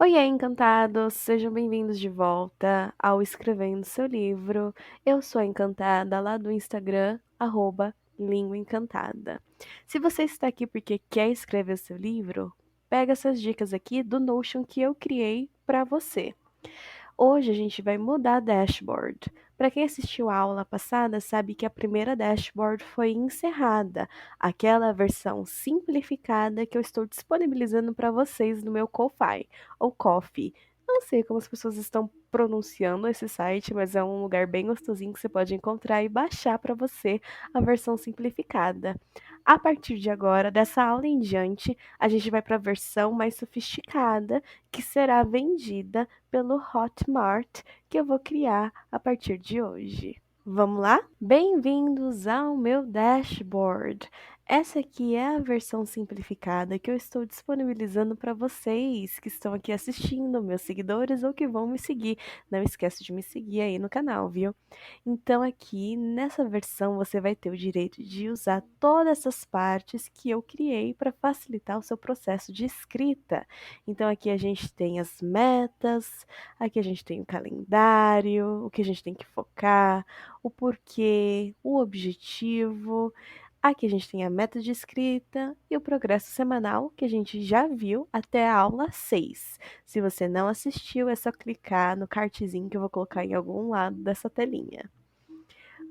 Oiê, encantados! Sejam bem-vindos de volta ao Escrevendo Seu Livro. Eu sou a Encantada, lá do Instagram, Língua Encantada. Se você está aqui porque quer escrever seu livro, pega essas dicas aqui do Notion que eu criei para você. Hoje a gente vai mudar a dashboard. Para quem assistiu a aula passada, sabe que a primeira dashboard foi encerrada, aquela versão simplificada que eu estou disponibilizando para vocês no meu Ko-Fi ou Ko-fi. Não sei como as pessoas estão pronunciando esse site, mas é um lugar bem gostosinho que você pode encontrar e baixar para você a versão simplificada. A partir de agora, dessa aula em diante, a gente vai para a versão mais sofisticada, que será vendida pelo Hotmart, que eu vou criar a partir de hoje. Vamos lá? Bem-vindos ao meu dashboard. Essa aqui é a versão simplificada que eu estou disponibilizando para vocês que estão aqui assistindo, meus seguidores ou que vão me seguir. Não esquece de me seguir aí no canal, viu? Então, aqui nessa versão, você vai ter o direito de usar todas essas partes que eu criei para facilitar o seu processo de escrita. Então, aqui a gente tem as metas, aqui a gente tem o calendário, o que a gente tem que focar, o porquê, o objetivo. Aqui a gente tem a meta de escrita e o progresso semanal, que a gente já viu até a aula 6. Se você não assistiu, é só clicar no cardzinho que eu vou colocar em algum lado dessa telinha.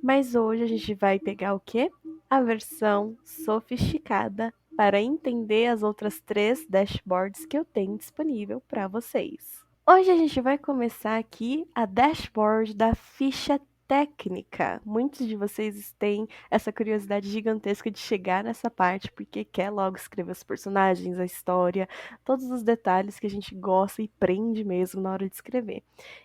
Mas hoje a gente vai pegar o quê? A versão sofisticada para entender as outras 3 dashboards que eu tenho disponível para vocês. Hoje a gente vai começar aqui a dashboard da ficha técnica. Muitos de vocês têm essa curiosidade gigantesca de chegar nessa parte porque quer logo escrever os personagens, a história, todos os detalhes que a gente gosta e prende mesmo na hora de escrever.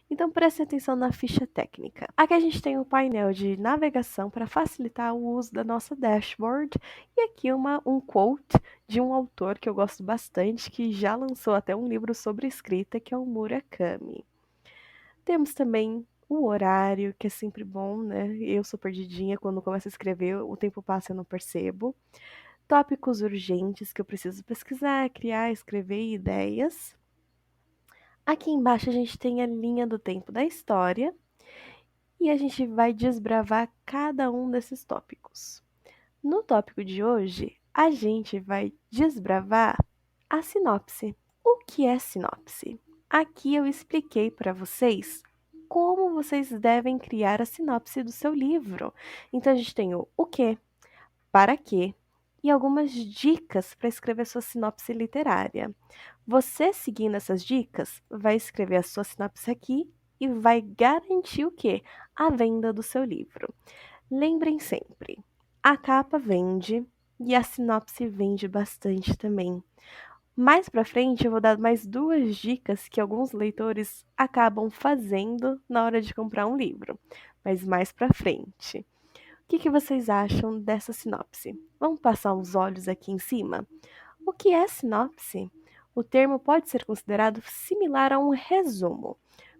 Então preste atenção na ficha técnica. Aqui a gente tem um painel de navegação para facilitar o uso da nossa dashboard e aqui um quote de um autor que eu gosto bastante, que já lançou até um livro sobre escrita, que é o Murakami. Temos também o horário, que é sempre bom, né? Eu sou perdidinha quando começo a escrever, o tempo passa e eu não percebo. Tópicos urgentes que eu preciso pesquisar, criar, escrever ideias. Aqui embaixo a gente tem a linha do tempo da história e a gente vai desbravar cada um desses tópicos. No tópico de hoje, a gente vai desbravar a sinopse. O que é sinopse? Aqui eu expliquei para vocês como vocês devem criar a sinopse do seu livro. Então a gente tem o que, para quê e algumas dicas para escrever sua sinopse literária. Você seguindo essas dicas, vai escrever a sua sinopse aqui e vai garantir o quê? A venda do seu livro. Lembrem sempre, a capa vende e a sinopse vende bastante também. Mais para frente eu vou dar mais 2 dicas que alguns leitores acabam fazendo na hora de comprar um livro, mas mais para frente. O que vocês acham dessa sinopse? Vamos passar os olhos aqui em cima? O que é sinopse? O termo pode ser considerado similar a um resumo.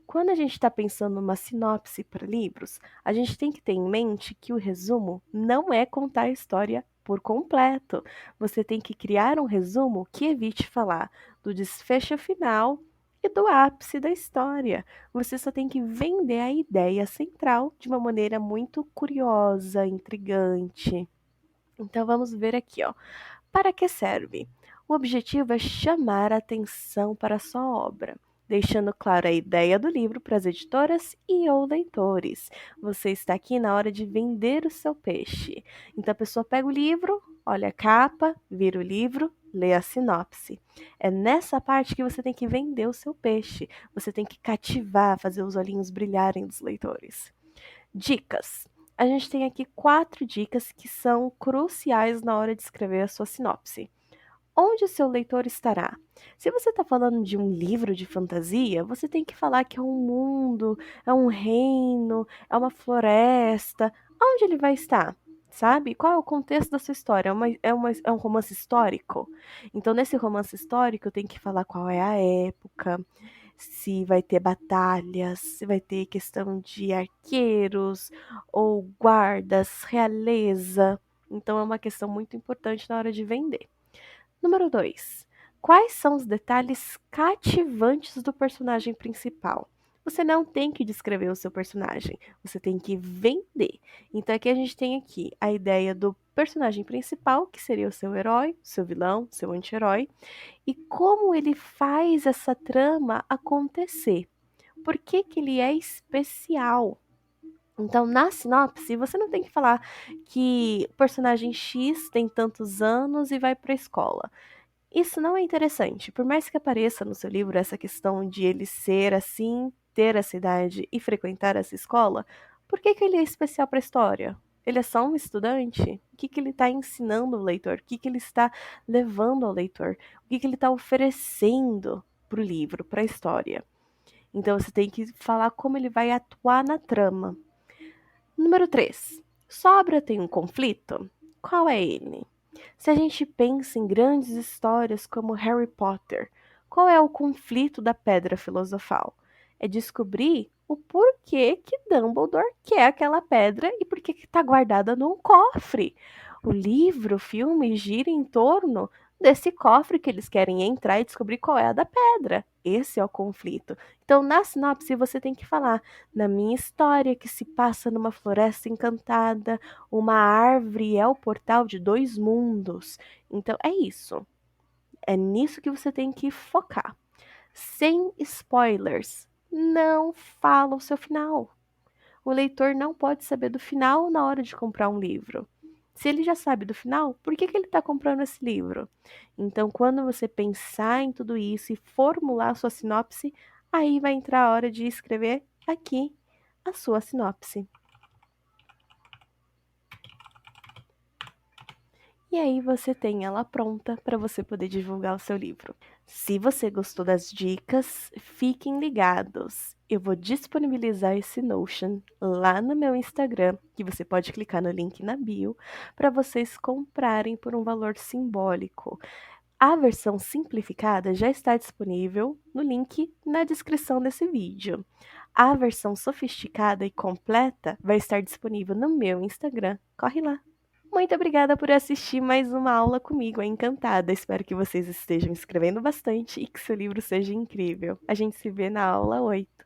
Quando a gente está pensando numa sinopse para livros, a gente tem que ter em mente que o resumo não é contar a história por completo. Você tem que criar um resumo que evite falar do desfecho final e do ápice da história. Você só tem que vender a ideia central de uma maneira muito curiosa, intrigante. Então vamos ver aqui, ó. Para que serve? O objetivo é chamar a atenção para a sua obra, deixando clara a ideia do livro para as editoras e ou leitores. Você está aqui na hora de vender o seu peixe. Então a pessoa pega o livro, olha a capa, vira o livro, lê a sinopse. É nessa parte que você tem que vender o seu peixe. Você tem que cativar, fazer os olhinhos brilharem dos leitores. Dicas. A gente tem aqui 4 dicas que são cruciais na hora de escrever a sua sinopse. Onde o seu leitor estará? Se você está falando de um livro de fantasia, você tem que falar que é um mundo, é um reino, é uma floresta. Onde ele vai estar? Sabe? Qual é o contexto da sua história? É um romance histórico? Então, nesse romance histórico, eu tenho que falar qual é a época, se vai ter batalhas, se vai ter questão de arqueiros ou guardas, realeza. Então, é uma questão muito importante na hora de vender. Número 2. Quais são os detalhes cativantes do personagem principal? Você não tem que descrever o seu personagem, você tem que vender. Então aqui a gente tem aqui a ideia do personagem principal, que seria o seu herói, seu vilão, seu anti-herói, e como ele faz essa trama acontecer. Por que que ele é especial? Então, na sinopse, você não tem que falar que o personagem X tem tantos anos e vai para a escola. Isso não é interessante. Por mais que apareça no seu livro essa questão de ele ser assim, ter essa idade e frequentar essa escola, por que que ele é especial para a história? Ele é só um estudante? O que que ele está ensinando o leitor? O que que ele está levando ao leitor? O que que ele está oferecendo para o livro, para a história? Então você tem que falar como ele vai atuar na trama. Número 3. Sua obra tem um conflito? Qual é ele? Se a gente pensa em grandes histórias como Harry Potter, qual é o conflito da Pedra Filosofal? É descobrir o porquê que Dumbledore quer aquela pedra e por que está guardada num cofre. O livro, o filme gira em torno desse cofre que eles querem entrar e descobrir qual é a da pedra. Esse é o conflito. Então, na sinopse, você tem que falar: na minha história, que se passa numa floresta encantada, uma árvore é o portal de 2 mundos. Então, é isso. É nisso que você tem que focar. Sem spoilers. Não fala o seu final. O leitor não pode saber do final na hora de comprar um livro. Se ele já sabe do final, por que que ele está comprando esse livro? Então, quando você pensar em tudo isso e formular a sua sinopse, aí vai entrar a hora de escrever aqui a sua sinopse. E aí você tem ela pronta para você poder divulgar o seu livro. Se você gostou das dicas, fiquem ligados. Eu vou disponibilizar esse Notion lá no meu Instagram, que você pode clicar no link na bio, para vocês comprarem por um valor simbólico. A versão simplificada já está disponível no link na descrição desse vídeo. A versão sofisticada e completa vai estar disponível no meu Instagram. Corre lá! Muito obrigada por assistir mais uma aula comigo, é encantada. Espero que vocês estejam escrevendo bastante e que seu livro seja incrível. A gente se vê na aula 8.